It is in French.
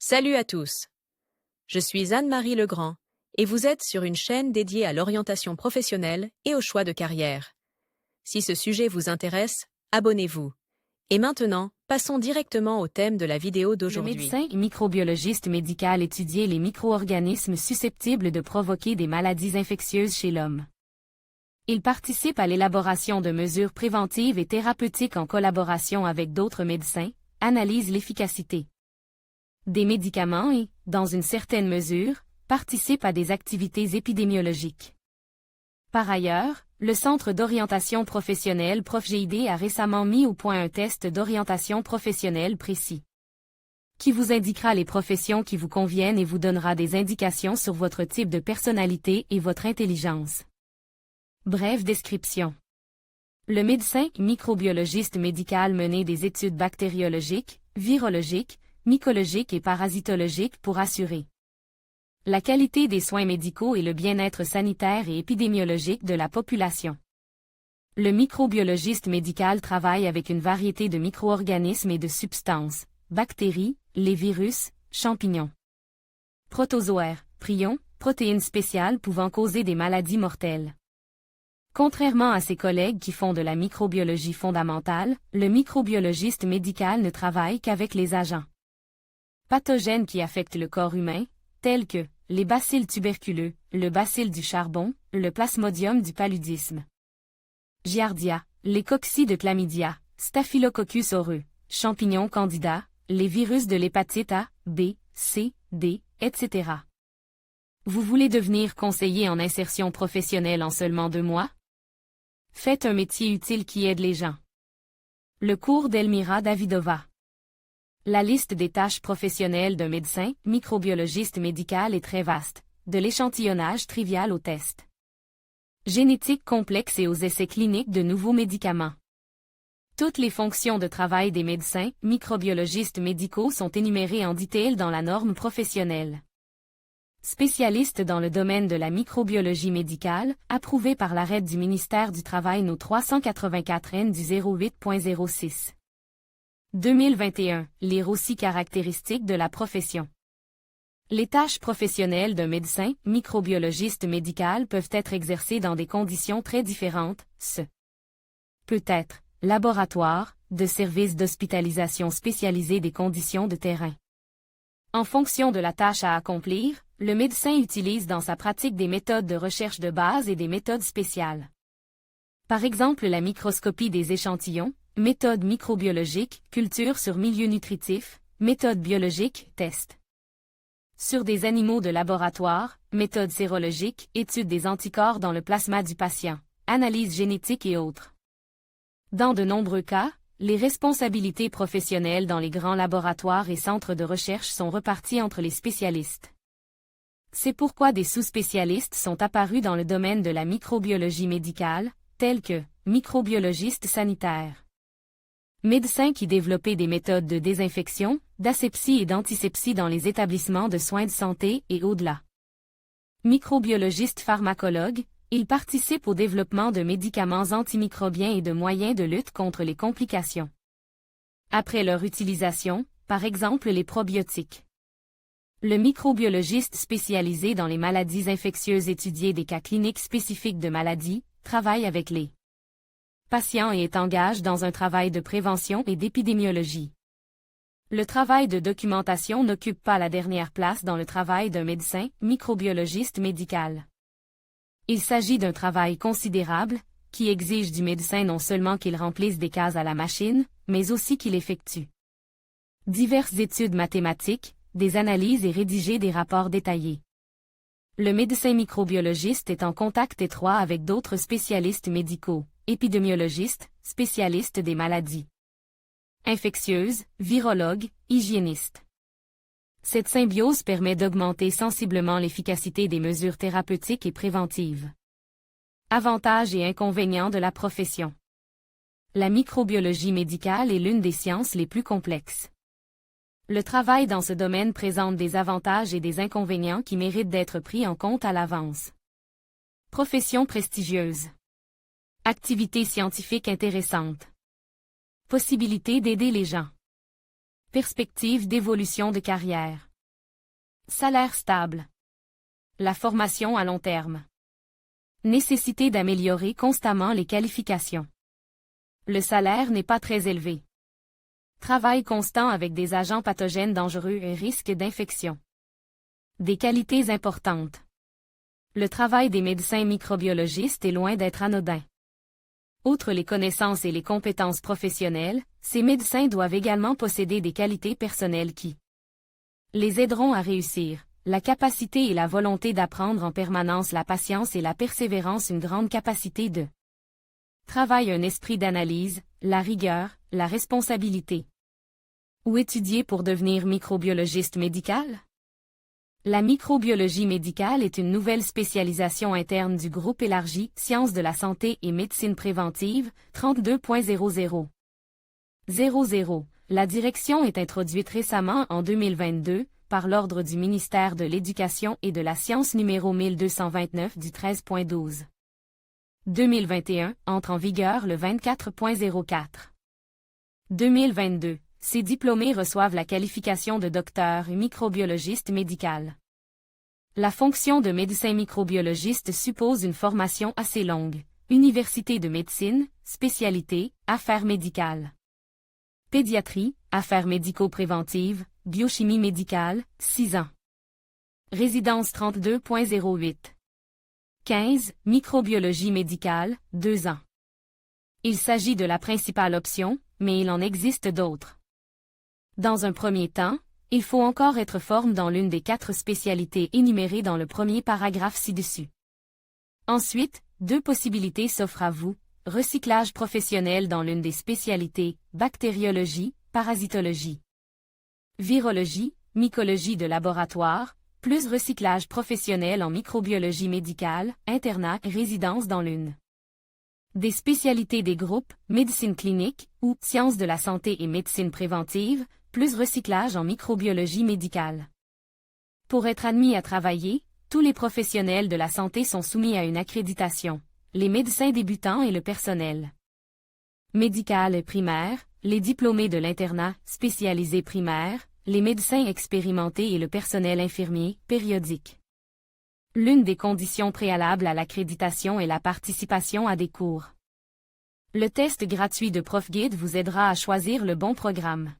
Salut à tous. Je suis Anne-Marie Legrand et vous êtes sur une chaîne dédiée à l'orientation professionnelle et au choix de carrière. Si ce sujet vous intéresse, abonnez-vous. Et maintenant, passons directement au thème de la vidéo d'aujourd'hui. Le médecin et microbiologiste médical étudiait les micro-organismes susceptibles de provoquer des maladies infectieuses chez l'homme. Il participe à l'élaboration de mesures préventives et thérapeutiques en collaboration avec d'autres médecins, analyse l'efficacité des médicaments et, dans une certaine mesure, participe à des activités épidémiologiques. Par ailleurs, le Centre d'orientation professionnelle ProfGID a récemment mis au point un test d'orientation professionnelle précis, qui vous indiquera les professions qui vous conviennent et vous donnera des indications sur votre type de personnalité et votre intelligence. Brève description. Le médecin microbiologiste médical menait des études bactériologiques, virologiques, mycologiques et parasitologiques pour assurer la qualité des soins médicaux et le bien-être sanitaire et épidémiologique de la population. Le microbiologiste médical travaille avec une variété de micro-organismes et de substances, bactéries, les virus, champignons, protozoaires, prions, protéines spéciales pouvant causer des maladies mortelles. Contrairement à ses collègues qui font de la microbiologie fondamentale, le microbiologiste médical ne travaille qu'avec les agents pathogènes qui affectent le corps humain, tels que les bacilles tuberculeux, le bacille du charbon, le plasmodium du paludisme, Giardia, les cocci de chlamydia, Staphylococcus aureus, champignons candida, les virus de l'hépatite A, B, C, D, etc. Vous voulez devenir conseiller en insertion professionnelle en seulement 2 mois? Faites un métier utile qui aide les gens. Le cours d'Elmira Davidova. La liste des tâches professionnelles d'un médecin, microbiologiste médical est très vaste, de l'échantillonnage trivial aux tests génétiques complexes et aux essais cliniques de nouveaux médicaments. Toutes les fonctions de travail des médecins, microbiologistes médicaux sont énumérées en détail dans la norme professionnelle. Spécialiste dans le domaine de la microbiologie médicale, approuvé par l'arrêt du ministère du Travail No 384 N du 08.06. 2021, lire aussi caractéristiques de la profession. Les tâches professionnelles d'un médecin, microbiologiste médical peuvent être exercées dans des conditions très différentes, ce peut être laboratoire, de services d'hospitalisation spécialisés des conditions de terrain. En fonction de la tâche à accomplir, le médecin utilise dans sa pratique des méthodes de recherche de base et des méthodes spéciales. Par exemple la microscopie des échantillons, méthode microbiologique, culture sur milieu nutritif, méthode biologique, test sur des animaux de laboratoire, méthode sérologique, étude des anticorps dans le plasma du patient, analyse génétique et autres. Dans de nombreux cas, les responsabilités professionnelles dans les grands laboratoires et centres de recherche sont reparties entre les spécialistes. C'est pourquoi des sous-spécialistes sont apparus dans le domaine de la microbiologie médicale, tels que microbiologiste sanitaire, médecin qui développait des méthodes de désinfection, d'asepsie et d'antisepsie dans les établissements de soins de santé et au-delà. Microbiologiste pharmacologue, il participe au développement de médicaments antimicrobiens et de moyens de lutte contre les complications après leur utilisation, par exemple les probiotiques. Le microbiologiste spécialisé dans les maladies infectieuses étudie des cas cliniques spécifiques de maladies, travaille avec les patients et est engagé dans un travail de prévention et d'épidémiologie. Le travail de documentation n'occupe pas la dernière place dans le travail d'un médecin, microbiologiste médical. Il s'agit d'un travail considérable, qui exige du médecin non seulement qu'il remplisse des cases à la machine, mais aussi qu'il effectue diverses études mathématiques, des analyses et rédiger des rapports détaillés. Le médecin microbiologiste est en contact étroit avec d'autres spécialistes médicaux, épidémiologistes, spécialistes des maladies infectieuses, virologues, hygiénistes. Cette symbiose permet d'augmenter sensiblement l'efficacité des mesures thérapeutiques et préventives. Avantages et inconvénients de la profession. La microbiologie médicale est l'une des sciences les plus complexes. Le travail dans ce domaine présente des avantages et des inconvénients qui méritent d'être pris en compte à l'avance. Profession prestigieuse. Activité scientifique intéressante. Possibilité d'aider les gens. Perspective d'évolution de carrière. Salaire stable. La formation à long terme. Nécessité d'améliorer constamment les qualifications. Le salaire n'est pas très élevé. Travail constant avec des agents pathogènes dangereux et risque d'infection. Des qualités importantes. Le travail des médecins microbiologistes est loin d'être anodin. Outre les connaissances et les compétences professionnelles, ces médecins doivent également posséder des qualités personnelles qui les aideront à réussir. La capacité et la volonté d'apprendre en permanence, la patience et la persévérance, une grande capacité de travail, un esprit d'analyse, la rigueur, la responsabilité. Où étudier pour devenir microbiologiste médical? La microbiologie médicale est une nouvelle spécialisation interne du groupe élargi Sciences de la santé et médecine préventive 32.00. 00. La direction est introduite récemment en 2022 par l'ordre du ministère de l'Éducation et de la Science numéro 1229 du 13.12. 2021 entre en vigueur le 24.04. 2022. Ces diplômés reçoivent la qualification de docteur et microbiologiste médical. La fonction de médecin microbiologiste suppose une formation assez longue. Université de médecine, spécialité, affaires médicales. Pédiatrie, affaires médico-préventives, biochimie médicale, 6 ans. Résidence 32.08. 15. Microbiologie médicale, 2 ans. Il s'agit de la principale option, mais il en existe d'autres. Dans un premier temps, il faut encore être formé dans l'une des 4 spécialités énumérées dans le premier paragraphe ci-dessus. Ensuite, 2 possibilités s'offrent à vous: recyclage professionnel dans l'une des spécialités, bactériologie, parasitologie, virologie, mycologie de laboratoire, plus recyclage professionnel en microbiologie médicale, internat et résidence dans l'une des spécialités des groupes, médecine clinique, ou sciences de la santé et médecine préventive, plus recyclage en microbiologie médicale. Pour être admis à travailler, tous les professionnels de la santé sont soumis à une accréditation, les médecins débutants et le personnel médical primaire, les diplômés de l'internat spécialisé primaire, les médecins expérimentés et le personnel infirmier périodique. L'une des conditions préalables à l'accréditation est la participation à des cours. Le test gratuit de ProfGuide vous aidera à choisir le bon programme.